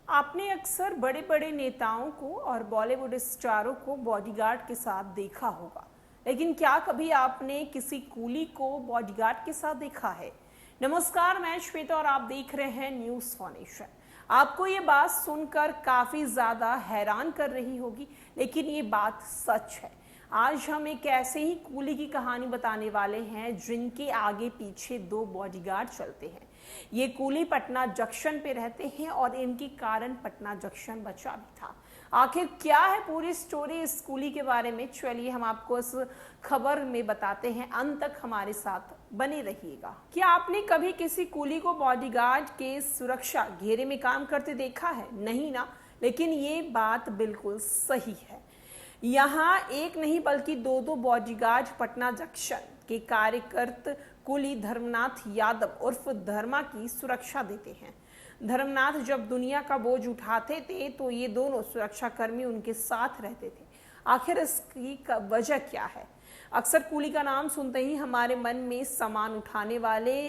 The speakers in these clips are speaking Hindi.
आपने अक्सर बड़े बड़े नेताओं को और बॉलीवुड स्टारों को बॉडीगार्ड के साथ देखा होगा, लेकिन क्या कभी आपने किसी कूली को बॉडीगार्ड के साथ देखा है? नमस्कार, मैं श्वेता और आप देख रहे हैं न्यूज़ फाउंडेशन। आपको ये बात सुनकर काफी ज्यादा हैरान कर रही होगी, लेकिन ये बात सच है। आज हम एक ऐसे ही कूली की कहानी बताने वाले हैं जिनके आगे पीछे दो बॉडीगार्ड चलते हैं। ये कूली पटना जंक्शन पे रहते हैं और इनके कारण पटना जंक्शन बचा भी था। आखिर क्या है पूरी स्टोरी इस कूली के बारे में, चलिए हम आपको इस खबर में बताते हैं। अंत तक हमारे साथ बने रहिएगा। क्या आपने कभी किसी कूली को बॉडीगार्ड के सुरक्षा घेरे में काम करते देखा है? नहीं ना, लेकिन ये बात बिल्कुल सही है। यहाँ एक नहीं बल्कि दो बॉडीगार्ड पटना जंक्शन के कार्यकर्ता कूली धर्मनाथ यादव उर्फ धर्मा की सुरक्षा देते हैं। धर्मनाथ जब दुनिया का बोझ उठाते थे तो ये दोनों सुरक्षाकर्मी उनके साथ रहते थे। आखिर इसकी वजह क्या है? अक्सर कूली का नाम सुनते ही हमारे मन में सामान उठाने वाले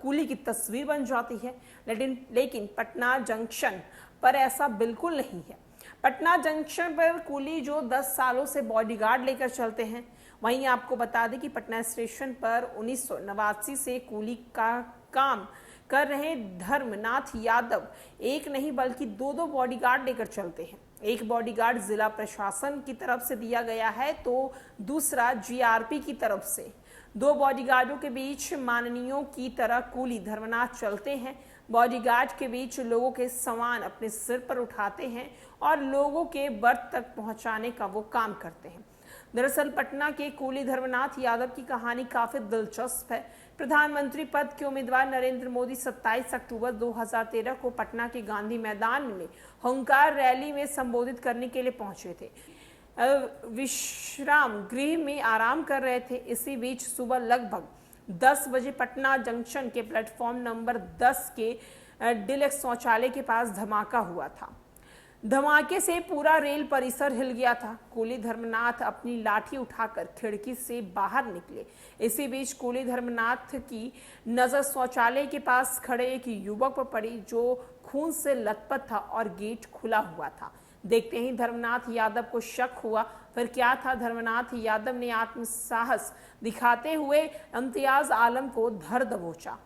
कूली की तस्वीर बन जाती है, लेकिन पटना जंक्शन पर ऐसा बिल्कुल नहीं है। पटना जंक्शन पर कूली जो 10 सालों से बॉडीगार्ड लेकर चलते हैं। वहीं आपको बता दें कि पटना स्टेशन पर 1989 से कूली का काम कर रहे धर्मनाथ यादव एक नहीं बल्कि दो बॉडीगार्ड लेकर चलते हैं। एक बॉडीगार्ड जिला प्रशासन की तरफ से दिया गया है तो दूसरा जीआरपी की तरफ से। दो बॉडीगार्डों के बीच माननीयों की तरह कूली धर्मनाथ चलते हैं। बॉडीगार्ड के बीच लोगों के सामान अपने सिर पर उठाते हैं और लोगों के बर्थ तक पहुंचाने का वो काम करते हैं। दरअसल पटना के कूली धर्मनाथ यादव की कहानी काफी दिलचस्प है। प्रधानमंत्री पद के उम्मीदवार नरेंद्र मोदी 27 अक्टूबर 2013 को पटना के गांधी मैदान में हुंकार रैली में संबोधित करने के लिए पहुंचे थे। विश्राम गृह में आराम कर रहे थे। इसी बीच सुबह लगभग 10 बजे पटना जंक्शन के प्लेटफॉर्म नंबर 10 के डिलक्स शौचालय के पास धमाका हुआ था। धमाके से पूरा रेल परिसर हिल गया था। कूली धर्मनाथ अपनी लाठी उठाकर खिड़की से बाहर निकले। इसी बीच कूली धर्मनाथ की नजर शौचालय के पास खड़े एक युवक पर पड़ी जो खून से लथपथ था और गेट खुला हुआ था। देखते ही धर्मनाथ यादव को शक हुआ। फिर क्या था? धर्मनाथ यादव ने आत्मसाहस दिखाते हुए इम्तियाज आलम को धर दबोचा।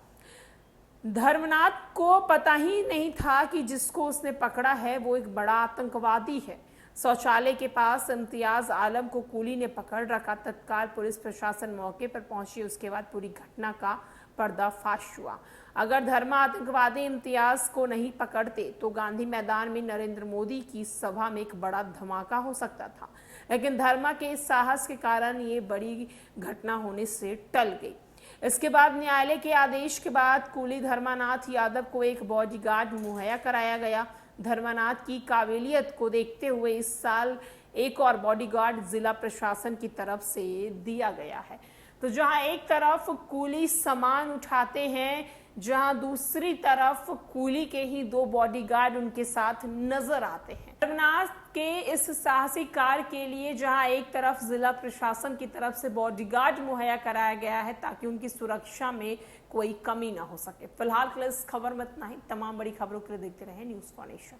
धर्मनाथ को पता ही नहीं था कि जिसको उसने पकड़ा है वो एक बड़ा आतंकवादी है। शौचालय के पास इम्तियाज आलम को कूली ने पकड़ रखा। तत्काल पुलिस प्रशासन मौके पर पहुंची। उसके बाद पूरी घटना का पर्दाफाश हुआ। अगर धर्मा आतंकवादी इम्तियाज को नहीं पकड़ते तो गांधी मैदान में नरेंद्र मोदी की सभा में एक बड़ा धमाका हो सकता था, लेकिन धर्मा के इस साहस के कारण ये बड़ी घटना होने से टल गई। इसके बाद न्यायालय के आदेश के बाद कूली धर्मानाथ यादव को एक बॉडीगार्ड मुहैया कराया गया। धर्मानाथ की काबिलियत को देखते हुए इस साल एक और बॉडीगार्ड जिला प्रशासन की तरफ से दिया गया है। तो जहां एक तरफ कूली सामान उठाते हैं, जहां दूसरी तरफ कूली के ही दो बॉडीगार्ड उनके साथ नजर आते हैं। धर्मनाथ के इस साहसी कार्य के लिए जहां एक तरफ जिला प्रशासन की तरफ से बॉडीगार्ड मुहैया कराया गया है ताकि उनकी सुरक्षा में कोई कमी ना हो सके। फिलहाल के लिए इस खबर में इतना ही। तमाम बड़ी खबरों के लिए देखते रहे न्यूज़ फाउंडेशन।